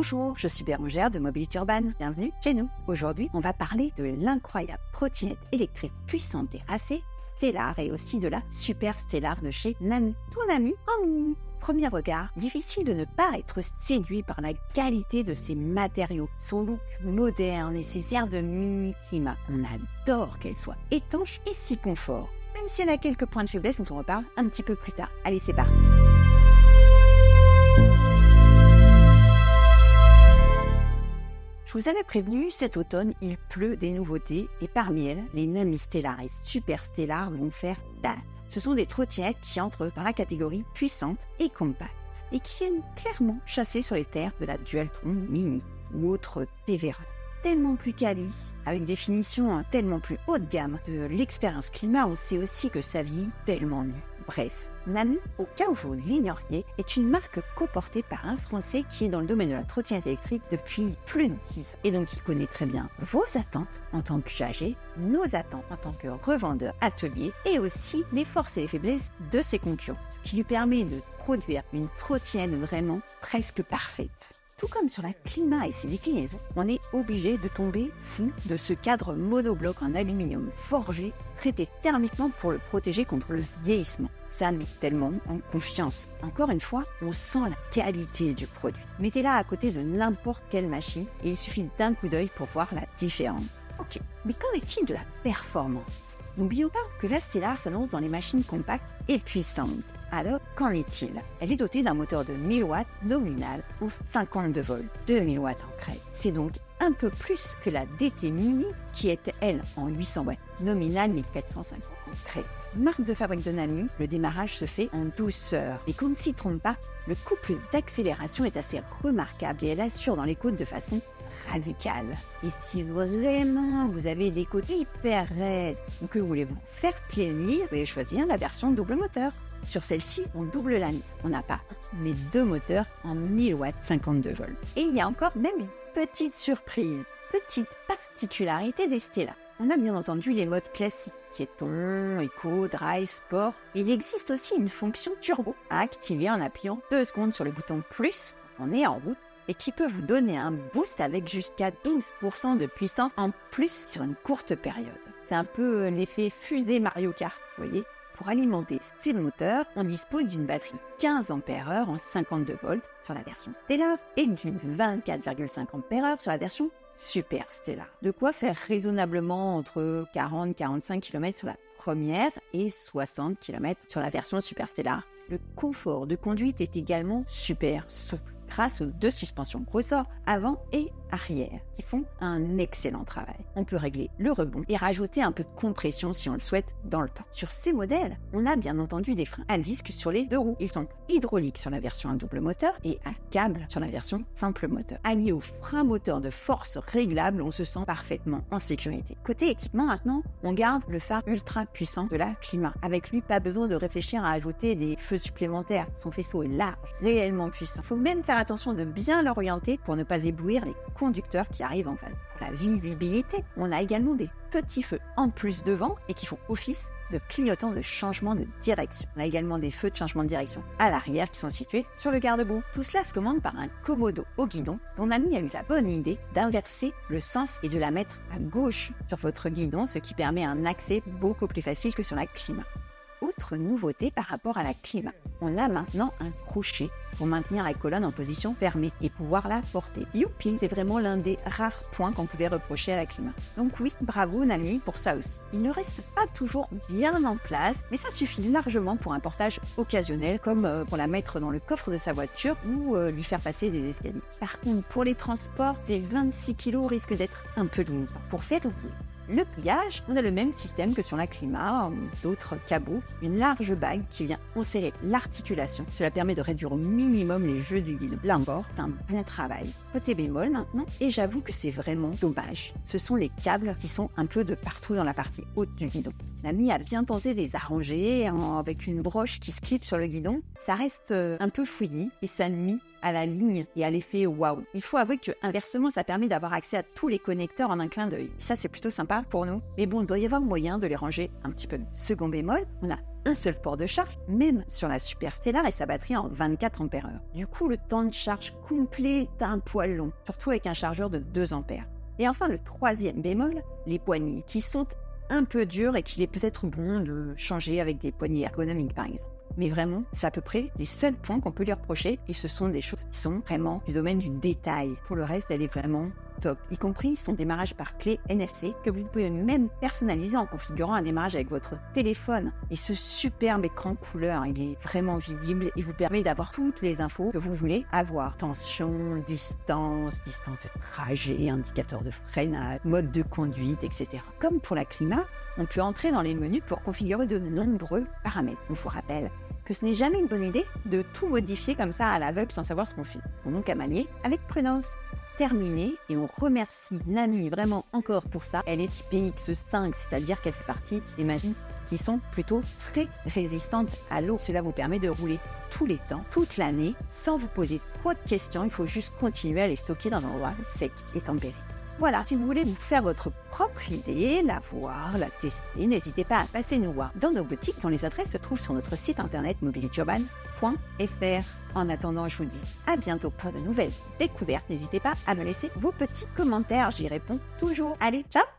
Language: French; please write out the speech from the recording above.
Bonjour, je suis Bérangère de Mobility Urban. Bienvenue chez nous. Aujourd'hui, on va parler de l'incroyable trottinette électrique puissante et racée Stellar et aussi de la Super Stellar de chez Namie. Tout Namie en mini. Premier regard, difficile de ne pas être séduit par la qualité de ses matériaux, son look moderne et ses airs de mini-climat. On adore qu'elle soit étanche et si confort. Même si elle a quelques points de faiblesse, on en reparle un petit peu plus tard. Allez, c'est parti. Je vous avais prévenu, cet automne, il pleut des nouveautés et parmi elles, les Namie Stellar et Super Stellar vont faire date. Ce sont des trottinettes qui entrent dans la catégorie puissante et compacte et qui viennent clairement chasser sur les terres de la Dualtron Mini ou autre Tevera. Tellement plus quali, avec des finitions tellement plus haut de gamme. De l'expérience climat, on sait aussi que ça vieillit tellement mieux. Bref, Namie, au cas où vous l'ignoriez, est une marque coportée par un Français qui est dans le domaine de la trottinette électrique depuis plus de 10 ans et donc qui connaît très bien vos attentes en tant qu'usager, nos attentes en tant que revendeur atelier et aussi les forces et les faiblesses de ses concurrents, ce qui lui permet de produire une trottinette vraiment presque parfaite. Tout comme sur la Clima et ses déclinaisons, on est obligé de tomber fou de ce cadre monobloc en aluminium forgé, traité thermiquement pour le protéger contre le vieillissement. Ça met tellement en confiance. Encore une fois, on sent la qualité du produit. Mettez-la à côté de n'importe quelle machine et il suffit d'un coup d'œil pour voir la différence. Ok, mais qu'en est-il de la performance ? N'oublions pas que la Stellar s'annonce dans les machines compactes et puissantes. Alors, qu'en est-il ? Elle est dotée d'un moteur de 1000 watts nominal ou 52 volts, 2000 watts en crête. C'est donc un peu plus que la DT Mini qui était, elle, en 800 watts nominal 1450 en crête. Marque de fabrique de Namie, le démarrage se fait en douceur. Et qu'on ne s'y trompe pas, le couple d'accélération est assez remarquable et elle assure dans les côtes de façon radicale. Et si vraiment vous avez des côtes hyper raides ou que vous voulez vous faire plaisir, vous pouvez choisir la version double moteur. Sur celle-ci, on double la mise. On n'a pas un, mais deux moteurs en 1000 watts 52 volts. Et il y a encore même une petite surprise, petite particularité des Stellar. On a bien entendu les modes classiques, piéton, éco, drive, sport. Il existe aussi une fonction turbo à activer en appuyant 2 secondes sur le bouton plus quand on est en route et qui peut vous donner un boost avec jusqu'à 12% de puissance en plus sur une courte période. C'est un peu l'effet fusée Mario Kart, vous voyez. Pour alimenter ces moteurs, on dispose d'une batterie 15 ampères-heure en 52 volts sur la version Stellar et d'une 24,5 ampères-heure sur la version Super Stellar. De quoi faire raisonnablement entre 40 et 45 km sur la première et 60 km sur la version Super Stellar. Le confort de conduite est également super souple grâce aux 2 suspensions ressort avant et arrière qui font un excellent travail. On peut régler le rebond et rajouter un peu de compression si on le souhaite dans le temps. Sur ces modèles, on a bien entendu des freins à disque sur les 2 roues. Ils sont hydrauliques sur la version à double moteur et à câble sur la version simple moteur. Alliés aux freins moteurs de force réglables, on se sent parfaitement en sécurité. Côté équipement maintenant, on garde le phare ultra puissant de la Clima. Avec lui, pas besoin de réfléchir à ajouter des feux supplémentaires. Son faisceau est large, réellement puissant. Il faut même faire attention de bien l'orienter pour ne pas éblouir les conducteurs qui arrivent en face. Pour la visibilité, on a également des petits feux en plus devant et qui font office de clignotants de changement de direction. On a également des feux de changement de direction à l'arrière qui sont situés sur le garde-boue. Tout cela se commande par un commodo au guidon dont Namie a eu la bonne idée d'inverser le sens et de la mettre à gauche sur votre guidon, ce qui permet un accès beaucoup plus facile que sur la Clima. Autre nouveauté par rapport à la Clima, on a maintenant un crochet pour maintenir la colonne en position fermée et pouvoir la porter. Youpi, c'est vraiment l'un des rares points qu'on pouvait reprocher à la Clima. Donc oui, bravo Namie pour ça aussi. Il ne reste pas toujours bien en place, mais ça suffit largement pour un portage occasionnel comme pour la mettre dans le coffre de sa voiture ou lui faire passer des escaliers. Par contre, pour les transports, ces 26 kg risquent d'être un peu limitant. Pour faire oublier le pliage, on a le même système que sur la Clima, d'autres cabots, une large bague qui vient enserrer l'articulation. Cela permet de réduire au minimum les jeux du guidon. Là encore, c'est un bon travail. Côté bémol maintenant, et j'avoue que c'est vraiment dommage, ce sont les câbles qui sont un peu de partout dans la partie haute du guidon. Namie a bien tenté de les arranger avec une broche qui se clip sur le guidon. Ça reste un peu fouillis et ça nuit à la ligne et à l'effet waouh. Il faut avouer que inversement, ça permet d'avoir accès à tous les connecteurs en un clin d'œil. Ça, c'est plutôt sympa pour nous. Mais bon, il doit y avoir moyen de les ranger un petit peu mieux. Second bémol, on a un seul port de charge, même sur la Superstellar et sa batterie en 24 ampères. Du coup, le temps de charge complet est un poil long, surtout avec un chargeur de 2 ampères. Et enfin, le troisième bémol, les poignées, qui sont un peu dures et qu'il est peut-être bon de changer avec des poignées ergonomiques par exemple. Mais vraiment, c'est à peu près les seuls points qu'on peut lui reprocher et ce sont des choses qui sont vraiment du domaine du détail. Pour le reste, elle est vraiment top, y compris son démarrage par clé NFC que vous pouvez même personnaliser en configurant un démarrage avec votre téléphone. Et ce superbe écran couleur, il est vraiment visible et vous permet d'avoir toutes les infos que vous voulez avoir. Tension, distance de trajet, indicateur de freinage, mode de conduite, etc. Comme pour la climat, on peut entrer dans les menus pour configurer de nombreux paramètres. On vous rappelle que ce n'est jamais une bonne idée de tout modifier comme ça à l'aveugle sans savoir ce qu'on fait. Donc à manier avec prudence. Terminé, et on remercie Nanu vraiment encore pour ça. Elle est typée X5, c'est-à-dire qu'elle fait partie des machines qui sont plutôt très résistantes à l'eau. Cela vous permet de rouler tous les temps, toute l'année, sans vous poser trop de questions. Il faut juste continuer à les stocker dans un endroit sec et tempéré. Voilà, si vous voulez vous faire votre propre idée, la voir, la tester, n'hésitez pas à passer nous voir dans nos boutiques dont les adresses se trouvent sur notre site internet mobilityurban.fr. En attendant, je vous dis à bientôt pour de nouvelles découvertes. N'hésitez pas à me laisser vos petits commentaires, j'y réponds toujours. Allez, ciao!